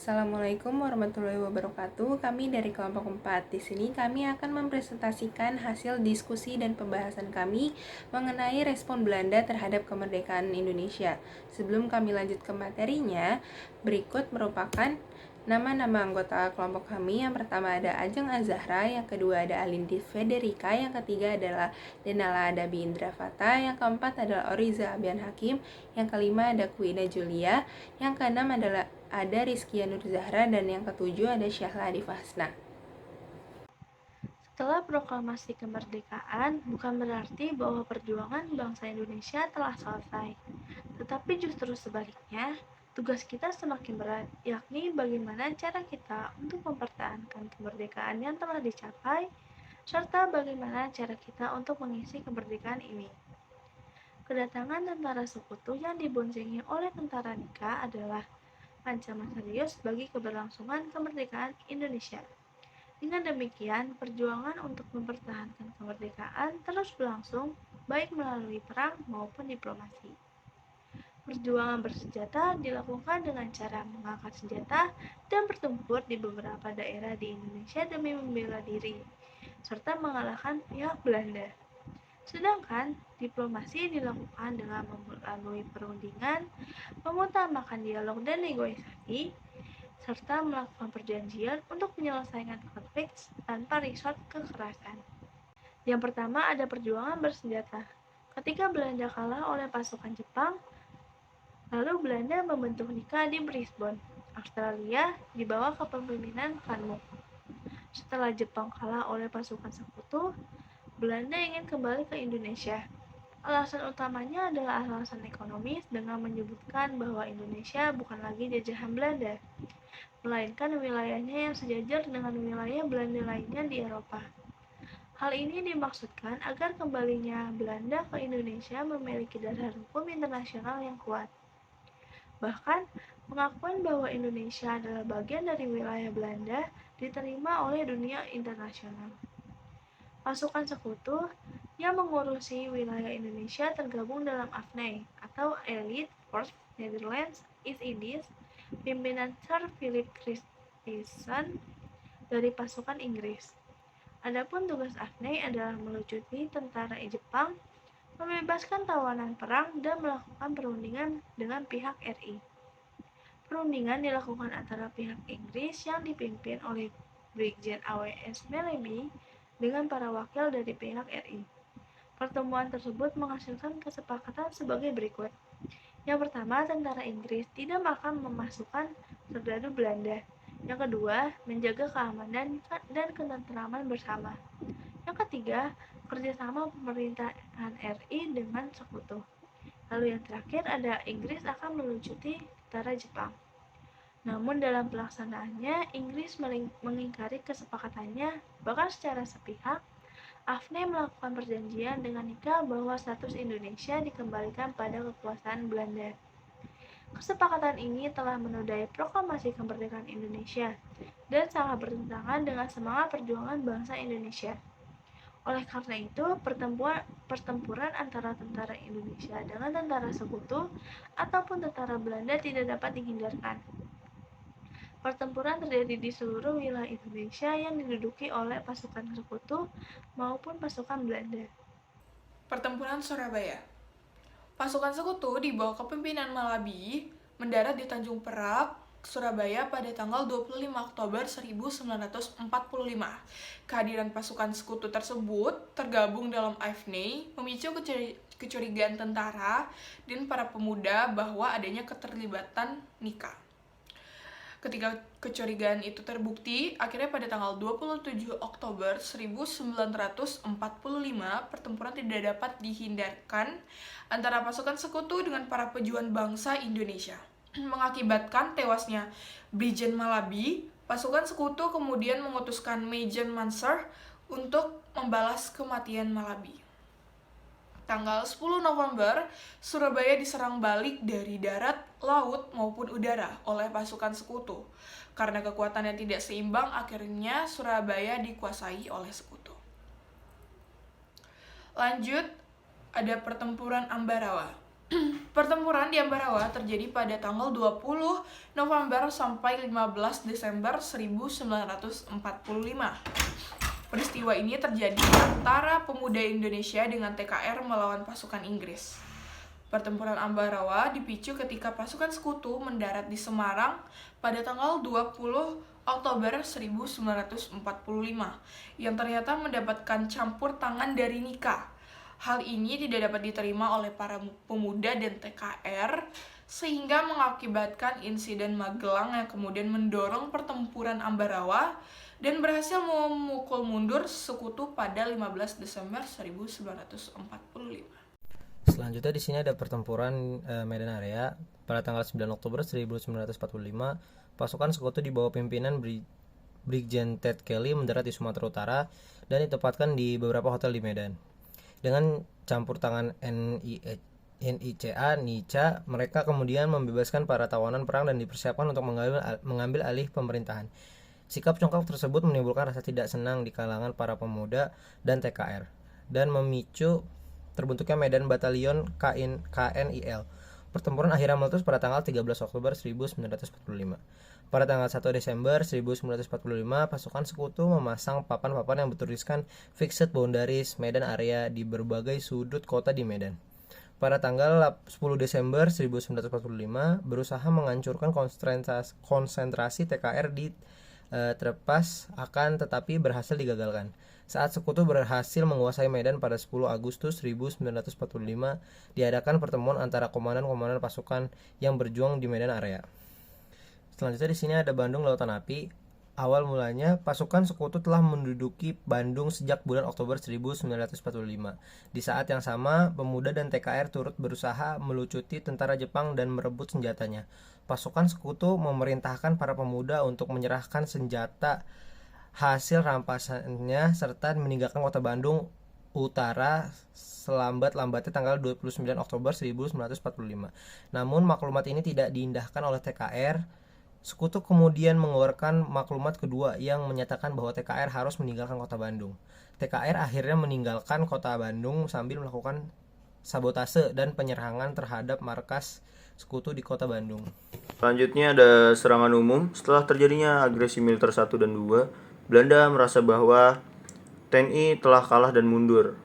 Assalamualaikum warahmatullahi wabarakatuh. Kami dari kelompok 4. Di sini kami akan mempresentasikan hasil diskusi dan pembahasan kami mengenai respon Belanda terhadap kemerdekaan Indonesia. Sebelum kami lanjut ke materinya, berikut merupakan nama-nama anggota kelompok kami. Yang pertama ada Ajeng Azahra, yang kedua ada Alindi Federica, yang ketiga adalah Denala Adabi Indrafata, yang keempat adalah Oriza Abian Hakim, yang kelima ada Kuida Julia, yang keenam adalah ada Rizkia Nur Zahra, dan yang ketujuh ada Syahla Arif Hasna. Setelah proklamasi kemerdekaan, bukan berarti bahwa perjuangan bangsa Indonesia telah selesai. Tetapi justru sebaliknya, tugas kita semakin berat, yakni bagaimana cara kita untuk mempertahankan kemerdekaan yang telah dicapai, serta bagaimana cara kita untuk mengisi kemerdekaan ini. Kedatangan tentara sekutu yang diboncengi oleh tentara Nika adalah ancaman serius bagi keberlangsungan kemerdekaan Indonesia. Dengan demikian, perjuangan untuk mempertahankan kemerdekaan terus berlangsung, baik melalui perang maupun diplomasi. Perjuangan bersenjata dilakukan dengan cara mengangkat senjata dan bertempur di beberapa daerah di Indonesia demi membela diri, serta mengalahkan pihak Belanda. Sedangkan diplomasi dilakukan dengan melalui perundingan, mengutamakan dialog dan negosiasi, serta melakukan perjanjian untuk menyelesaikan konflik tanpa resort kekerasan. Yang pertama ada perjuangan bersenjata. Ketika Belanda kalah oleh pasukan Jepang, lalu Belanda membentuk Nika di Brisbane, Australia di bawah kepemimpinan Van Mook. Setelah Jepang kalah oleh pasukan sekutu, Belanda ingin kembali ke Indonesia. Alasan utamanya adalah alasan ekonomis dengan menyebutkan bahwa Indonesia bukan lagi jajahan Belanda, melainkan wilayahnya yang sejajar dengan wilayah Belanda lainnya di Eropa. Hal ini dimaksudkan agar kembalinya Belanda ke Indonesia memiliki dasar hukum internasional yang kuat. Bahkan, pengakuan bahwa Indonesia adalah bagian dari wilayah Belanda diterima oleh dunia internasional. Pasukan sekutu yang mengurusi wilayah Indonesia tergabung dalam AFNI atau Elite Force Netherlands East Indies, pimpinan Sir Philip Christison dari pasukan Inggris. Adapun tugas AFNI adalah melucuti tentara Jepang, membebaskan tawanan perang, dan melakukan perundingan dengan pihak RI. Perundingan dilakukan antara pihak Inggris yang dipimpin oleh Brigjen A.W.S. Meleby dengan para wakil dari pihak RI. Pertemuan tersebut menghasilkan kesepakatan sebagai berikut. Yang pertama, tentara Inggris tidak akan memasukkan serdadu Belanda. Yang kedua, menjaga keamanan dan ketentraman bersama. Yang ketiga, kerjasama pemerintahan RI dengan sekutu. Lalu yang terakhir ada Inggris akan melucuti tentara Jepang. Namun dalam pelaksanaannya, Inggris mengingkari kesepakatannya, bahkan secara sepihak. AFNI melakukan perjanjian dengan Nika bahwa status Indonesia dikembalikan pada kekuasaan Belanda. Kesepakatan ini telah menodai proklamasi kemerdekaan Indonesia dan sangat bertentangan dengan semangat perjuangan bangsa Indonesia. Oleh karena itu, pertempuran antara tentara Indonesia dengan tentara sekutu ataupun tentara Belanda tidak dapat dihindarkan. Pertempuran terjadi di seluruh wilayah Indonesia yang diduduki oleh pasukan sekutu maupun pasukan Belanda. Pertempuran Surabaya. Pasukan sekutu di bawah kepemimpinan Malabi mendarat di Tanjung Perak, Surabaya pada tanggal 25 Oktober 1945. Kehadiran pasukan sekutu tersebut tergabung dalam AFNI memicu kecurigaan tentara dan para pemuda bahwa adanya keterlibatan Nika. Ketika kecurigaan itu terbukti, akhirnya pada tanggal 27 Oktober 1945, pertempuran tidak dapat dihindarkan antara pasukan sekutu dengan para pejuang bangsa Indonesia. Mengakibatkan tewasnya Brigjen Malabi, pasukan sekutu kemudian mengutuskan Major Mansur untuk membalas kematian Malabi. Tanggal 10 November, Surabaya diserang balik dari darat, laut, maupun udara oleh pasukan sekutu. Karena kekuatannya tidak seimbang, akhirnya Surabaya dikuasai oleh sekutu. Lanjut, ada pertempuran Ambarawa. Pertempuran di Ambarawa terjadi pada tanggal 20 November sampai 15 Desember 1945. Peristiwa ini terjadi antara pemuda Indonesia dengan TKR melawan pasukan Inggris. Pertempuran Ambarawa dipicu ketika pasukan sekutu mendarat di Semarang pada tanggal 20 Oktober 1945 yang ternyata mendapatkan campur tangan dari Nika. Hal ini tidak dapat diterima oleh para pemuda dan TKR sehingga mengakibatkan insiden Magelang yang kemudian mendorong pertempuran Ambarawa dan berhasil memukul mundur sekutu pada 15 Desember 1945. Selanjutnya di sini ada pertempuran Medan Area pada tanggal 9 Oktober 1945. Pasukan sekutu di bawah pimpinan Brigjen Ted Kelly mendarat di Sumatera Utara dan ditempatkan di beberapa hotel di Medan. Dengan campur tangan NICA, mereka kemudian membebaskan para tawanan perang dan dipersiapkan untuk mengambil alih pemerintahan. Sikap congkak tersebut menimbulkan rasa tidak senang di kalangan para pemuda dan TKR dan memicu terbentuknya Medan Batalion KNIL. Pertempuran akhirnya meletus pada tanggal 13 Oktober 1945. Pada tanggal 1 Desember 1945, pasukan sekutu memasang papan-papan yang bertuliskan Fixed Boundaries Medan Area di berbagai sudut kota di Medan. Pada tanggal 10 Desember 1945, berusaha menghancurkan konsentrasi TKR di Trepas akan tetapi berhasil digagalkan. Saat sekutu berhasil menguasai Medan pada 10 Agustus 1945, diadakan pertemuan antara komandan-komandan pasukan yang berjuang di Medan Area. Selanjutnya di sini ada Bandung Lautan Api. Awal mulanya pasukan sekutu telah menduduki Bandung sejak bulan Oktober 1945. Di saat yang sama, pemuda dan TKR turut berusaha melucuti tentara Jepang dan merebut senjatanya. Pasukan sekutu memerintahkan para pemuda untuk menyerahkan senjata hasil rampasannya serta meninggalkan kota Bandung Utara selambat-lambatnya tanggal 29 Oktober 1945. Namun maklumat ini tidak diindahkan oleh TKR. Sekutu kemudian mengeluarkan maklumat kedua yang menyatakan bahwa TKR harus meninggalkan kota Bandung. TKR akhirnya meninggalkan kota Bandung sambil melakukan sabotase dan penyerangan terhadap markas sekutu di kota Bandung. Selanjutnya ada serangan umum. Setelah terjadinya agresi militer 1 dan 2, Belanda merasa bahwa TNI telah kalah dan mundur.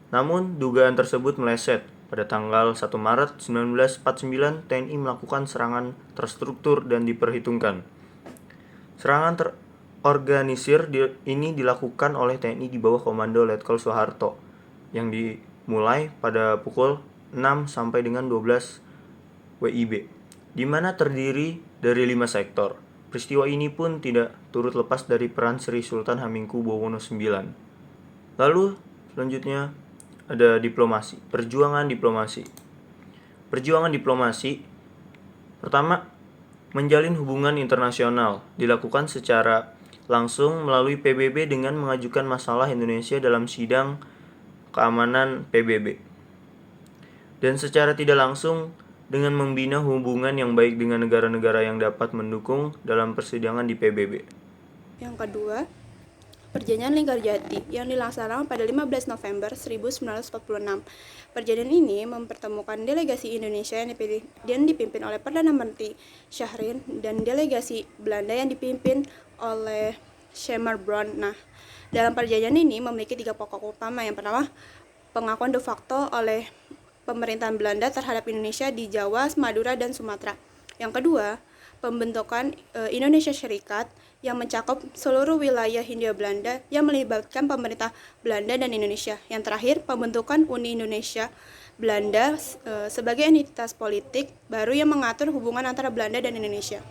Namun, dugaan tersebut meleset. Pada tanggal 1 Maret 1949, TNI melakukan serangan terstruktur dan diperhitungkan. Serangan terorganisir ini dilakukan oleh TNI di bawah komando Letkol Soeharto, yang dimulai pada pukul 6 sampai dengan 12 WIB, di mana terdiri dari 5 sektor. Peristiwa ini pun tidak turut lepas dari peran Sri Sultan Hamengkubuwono IX. Lalu selanjutnya ada diplomasi, perjuangan diplomasi. Perjuangan diplomasi pertama, menjalin hubungan internasional dilakukan secara langsung melalui PBB dengan mengajukan masalah Indonesia dalam sidang keamanan PBB. Dan secara tidak langsung dengan membina hubungan yang baik dengan negara-negara yang dapat mendukung dalam persidangan di PBB. Yang kedua, Perjanjian Linggarjati yang dilaksanakan pada 15 November 1946. Perjanjian ini mempertemukan delegasi Indonesia yang dipimpin oleh Perdana Menteri Syahrin dan delegasi Belanda yang dipimpin oleh Schimmelbrand. Nah, dalam perjanjian ini memiliki 3 pokok utama. Yang pertama, pengakuan de facto oleh pemerintahan Belanda terhadap Indonesia di Jawa, Madura, dan Sumatera. Yang kedua, pembentukan Indonesia Serikat yang mencakup seluruh wilayah Hindia Belanda yang melibatkan pemerintah Belanda dan Indonesia. Yang terakhir, pembentukan Uni Indonesia Belanda sebagai entitas politik baru yang mengatur hubungan antara Belanda dan Indonesia.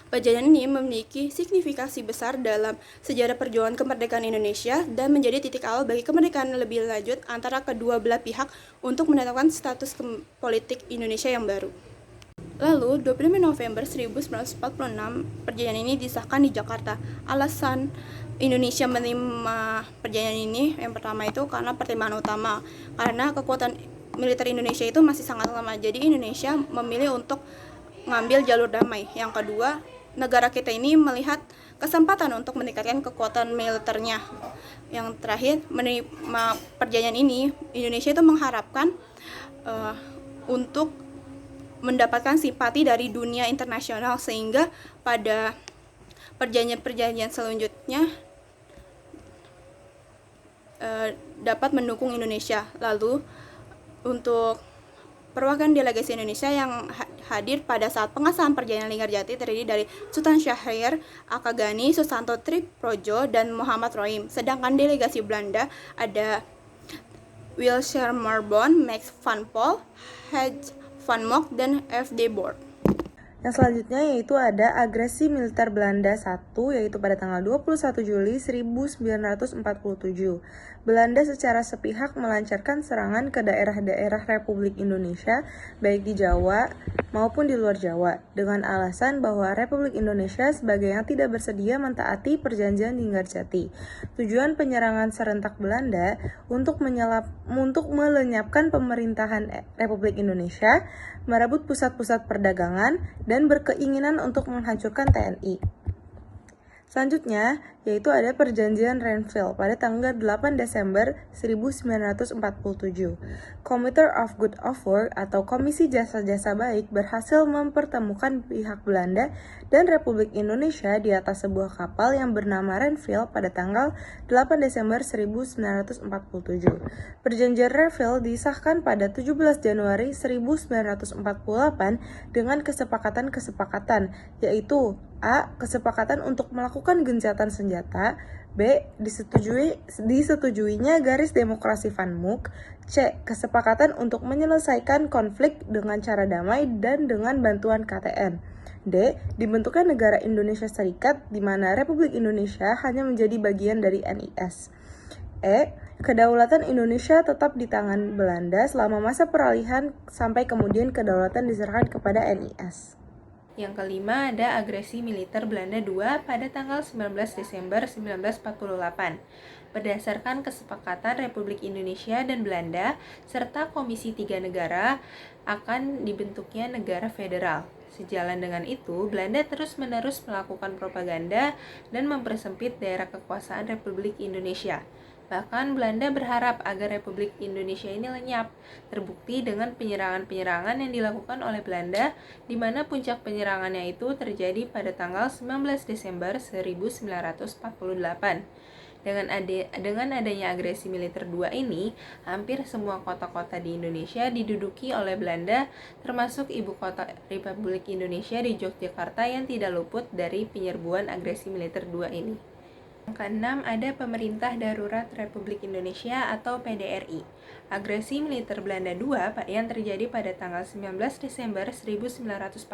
Perjanjian ini memiliki signifikasi besar dalam sejarah perjuangan kemerdekaan Indonesia dan menjadi titik awal bagi kemerdekaan lebih lanjut antara kedua belah pihak untuk menetapkan status politik Indonesia yang baru. Lalu, 25 November 1946, perjanjian ini disahkan di Jakarta. Alasan Indonesia menerima perjanjian ini yang pertama itu karena pertimbangan utama, karena kekuatan militer Indonesia itu masih sangat lemah. Jadi Indonesia memilih untuk mengambil jalur damai. Yang kedua, negara kita ini melihat kesempatan untuk meningkatkan kekuatan militernya. Yang terakhir, menerima perjanjian ini, Indonesia itu mengharapkan untuk mendapatkan simpati dari dunia internasional, sehingga pada perjanjian-perjanjian selanjutnya dapat mendukung Indonesia. Lalu untuk perwakilan delegasi Indonesia yang hadir pada saat pengesahan perjanjian Linggarjati terdiri dari Sultan Syahrir, Akagani, Susanto Triprodjo, dan Muhammad Rohim. Sedangkan delegasi Belanda ada Wilshire Marbon, Max van Pol, H. van Mock, dan F. de Boer. Yang selanjutnya yaitu ada agresi militer Belanda 1, yaitu pada tanggal 21 Juli 1947. Belanda secara sepihak melancarkan serangan ke daerah-daerah Republik Indonesia, baik di Jawa maupun di luar Jawa, dengan alasan bahwa Republik Indonesia sebagai yang tidak bersedia mentaati perjanjian Linggarjati. Tujuan penyerangan serentak Belanda untuk melenyapkan pemerintahan Republik Indonesia, merebut pusat-pusat perdagangan, dan berkeinginan untuk menghancurkan TNI. Selanjutnya, yaitu ada perjanjian Renville pada tanggal 8 Desember 1947. Committee of Good Offer atau Komisi Jasa-Jasa Baik berhasil mempertemukan pihak Belanda dan Republik Indonesia di atas sebuah kapal yang bernama Renville pada tanggal 8 Desember 1947. Perjanjian Renville disahkan pada 17 Januari 1948 dengan kesepakatan-kesepakatan, yaitu A. Kesepakatan untuk melakukan gencatan senjata. B. Disetujuinya garis demokrasi Van Mook. C. Kesepakatan untuk menyelesaikan konflik dengan cara damai dan dengan bantuan KTN. D. Dibentuknya negara Indonesia Serikat di mana Republik Indonesia hanya menjadi bagian dari NIS. E. Kedaulatan Indonesia tetap di tangan Belanda selama masa peralihan sampai kemudian kedaulatan diserahkan kepada NIS. Yang kelima ada agresi militer Belanda II pada tanggal 19 Desember 1948. Berdasarkan kesepakatan Republik Indonesia dan Belanda serta Komisi 3 negara akan dibentuknya negara federal. Sejalan dengan itu, Belanda terus-menerus melakukan propaganda dan mempersempit daerah kekuasaan Republik Indonesia. Bahkan Belanda berharap agar Republik Indonesia ini lenyap, terbukti dengan penyerangan-penyerangan yang dilakukan oleh Belanda, di mana puncak penyerangannya itu terjadi pada tanggal 19 Desember 1948. Dengan adanya agresi militer II ini, hampir semua kota-kota di Indonesia diduduki oleh Belanda, termasuk ibu kota Republik Indonesia di Yogyakarta yang tidak luput dari penyerbuan agresi militer II ini. Yang keenam ada Pemerintah Darurat Republik Indonesia atau PDRI. Agresi militer Belanda II yang terjadi pada tanggal 19 Desember 1948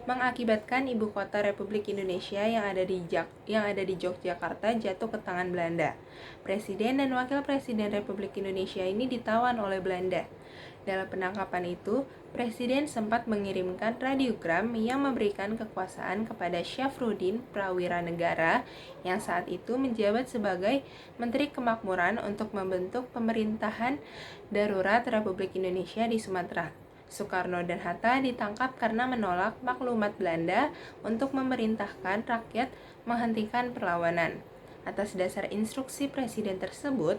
mengakibatkan ibu kota Republik Indonesia yang ada di Yogyakarta jatuh ke tangan Belanda. Presiden dan Wakil Presiden Republik Indonesia ini ditawan oleh Belanda. Dalam penangkapan itu, Presiden sempat mengirimkan radiogram yang memberikan kekuasaan kepada Syafruddin Prawiranegara yang saat itu menjabat sebagai Menteri Kemakmuran untuk membentuk pemerintahan darurat Republik Indonesia di Sumatera. Soekarno dan Hatta ditangkap karena menolak maklumat Belanda untuk memerintahkan rakyat menghentikan perlawanan. Atas dasar instruksi presiden tersebut,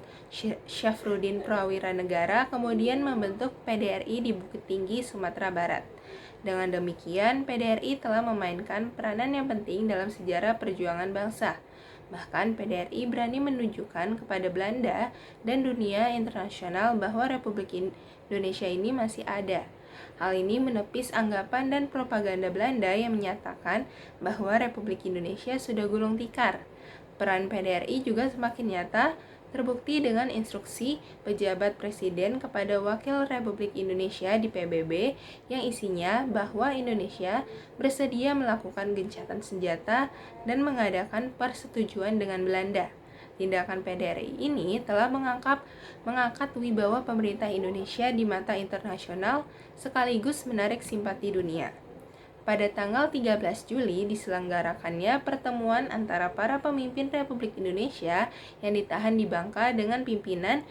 Syafruddin Prawiranegara kemudian membentuk PDRI di Bukit Tinggi, Sumatera Barat. Dengan demikian, PDRI telah memainkan peranan yang penting dalam sejarah perjuangan bangsa. Bahkan PDRI berani menunjukkan kepada Belanda dan dunia internasional bahwa Republik Indonesia ini masih ada. Hal ini menepis anggapan dan propaganda Belanda yang menyatakan bahwa Republik Indonesia sudah gulung tikar. Peran PDRI juga semakin nyata, terbukti dengan instruksi pejabat presiden kepada Wakil Republik Indonesia di PBB yang isinya bahwa Indonesia bersedia melakukan gencatan senjata dan mengadakan persetujuan dengan Belanda. Tindakan PDRI ini telah mengangkat wibawa pemerintah Indonesia di mata internasional sekaligus menarik simpati dunia. Pada tanggal 13 Juli diselenggarakannya pertemuan antara para pemimpin Republik Indonesia yang ditahan di Bangka dengan pimpinan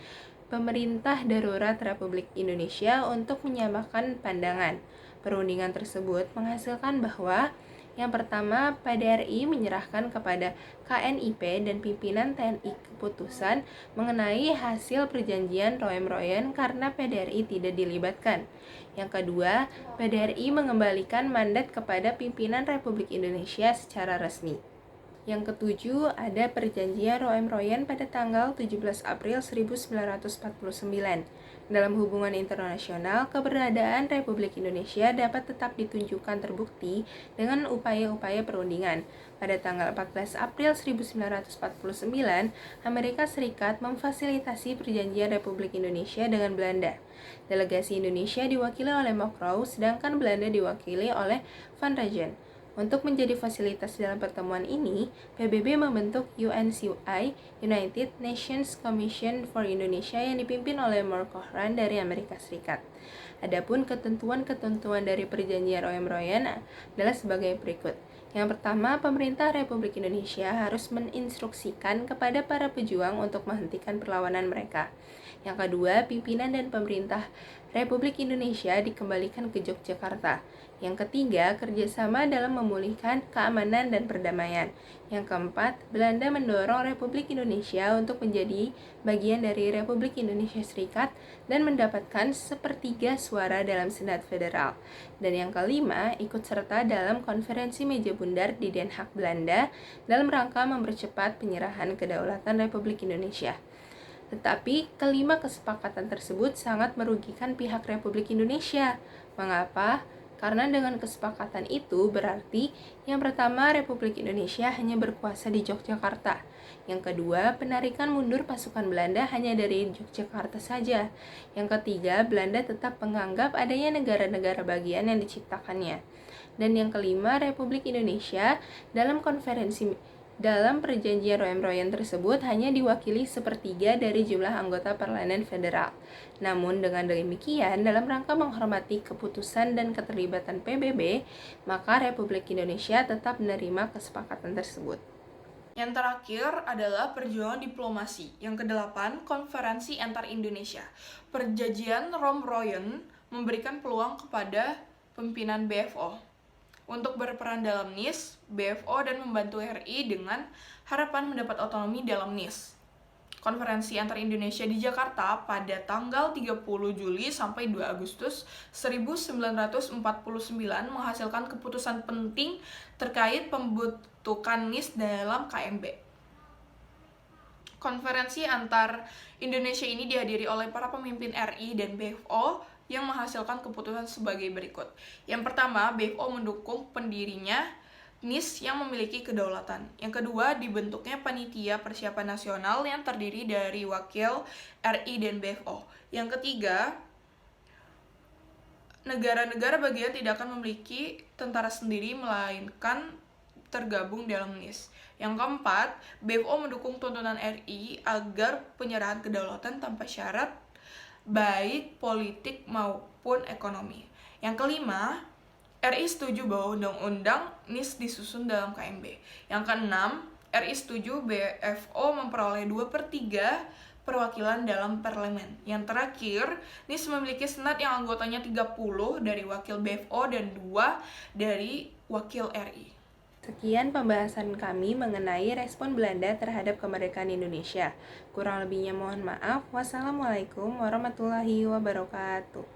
Pemerintah Darurat Republik Indonesia untuk menyamakan pandangan. Perundingan tersebut menghasilkan bahwa Yang pertama, PDRI menyerahkan kepada KNIP dan pimpinan TNI keputusan mengenai hasil perjanjian Roem-Royen karena PDRI tidak dilibatkan. Yang kedua, PDRI mengembalikan mandat kepada pimpinan Republik Indonesia secara resmi. Yang ketujuh, ada perjanjian Roem-Royen pada tanggal 17 April 1949. Dalam hubungan internasional, keberadaan Republik Indonesia dapat tetap ditunjukkan terbukti dengan upaya-upaya perundingan. Pada tanggal 14 April 1949, Amerika Serikat memfasilitasi perjanjian Republik Indonesia dengan Belanda. Delegasi Indonesia diwakili oleh Mokrow, sedangkan Belanda diwakili oleh Van Regen. Untuk menjadi fasilitas dalam pertemuan ini, PBB membentuk UNCI, United Nations Commission for Indonesia yang dipimpin oleh Mark Cochran dari Amerika Serikat. Adapun ketentuan-ketentuan dari perjanjian Roem-Royen adalah sebagai berikut. Yang pertama, pemerintah Republik Indonesia harus menginstruksikan kepada para pejuang untuk menghentikan perlawanan mereka. Yang kedua, pimpinan dan pemerintah Republik Indonesia dikembalikan ke Yogyakarta. Yang ketiga, kerjasama dalam memulihkan keamanan dan perdamaian. Yang keempat, Belanda mendorong Republik Indonesia untuk menjadi bagian dari Republik Indonesia Serikat dan mendapatkan sepertiga suara dalam Senat Federal. Dan yang kelima, ikut serta dalam konferensi meja bundar di Den Haag, Belanda dalam rangka mempercepat penyerahan kedaulatan Republik Indonesia. Tetapi kelima kesepakatan tersebut sangat merugikan pihak Republik Indonesia. Mengapa? Karena dengan kesepakatan itu berarti yang pertama, Republik Indonesia hanya berkuasa di Yogyakarta. Yang kedua, penarikan mundur pasukan Belanda hanya dari Yogyakarta saja. Yang ketiga, Belanda tetap menganggap adanya negara-negara bagian yang diciptakannya. Dan yang kelima, Republik Indonesia dalam perjanjian Roem-Royen tersebut hanya diwakili sepertiga dari jumlah anggota parlemen federal. Namun dengan demikian, dalam rangka menghormati keputusan dan keterlibatan PBB, maka Republik Indonesia tetap menerima kesepakatan tersebut. Yang terakhir adalah perjuangan diplomasi. Yang kedelapan, konferensi antar Indonesia. Perjanjian Roem-Royen memberikan peluang kepada pimpinan BFO untuk berperan dalam NIS, BFO, dan membantu RI dengan harapan mendapat otonomi dalam NIS. Konferensi antar Indonesia di Jakarta pada tanggal 30 Juli sampai 2 Agustus 1949 menghasilkan keputusan penting terkait pembentukan NIS dalam KMB. Konferensi antar Indonesia ini dihadiri oleh para pemimpin RI dan BFO yang menghasilkan keputusan sebagai berikut. Yang pertama, BFO mendukung pendirinya NIS yang memiliki kedaulatan. Yang kedua, dibentuknya panitia persiapan nasional yang terdiri dari wakil RI dan BFO. Yang ketiga, negara-negara bagian tidak akan memiliki tentara sendiri melainkan tergabung dalam NIS. Yang keempat, BFO mendukung tuntunan RI agar penyerahan kedaulatan tanpa syarat baik politik maupun ekonomi. Yang kelima, RI setuju bahwa undang-undang NIS disusun dalam KMB. Yang keenam, RI setuju BFO memperoleh 2/3 perwakilan dalam parlemen. Yang terakhir, NIS memiliki senat yang anggotanya 30 dari wakil BFO dan 2 dari wakil RI. Sekian pembahasan kami mengenai respon Belanda terhadap kemerdekaan Indonesia. Kurang lebihnya mohon maaf. Wassalamualaikum warahmatullahi wabarakatuh.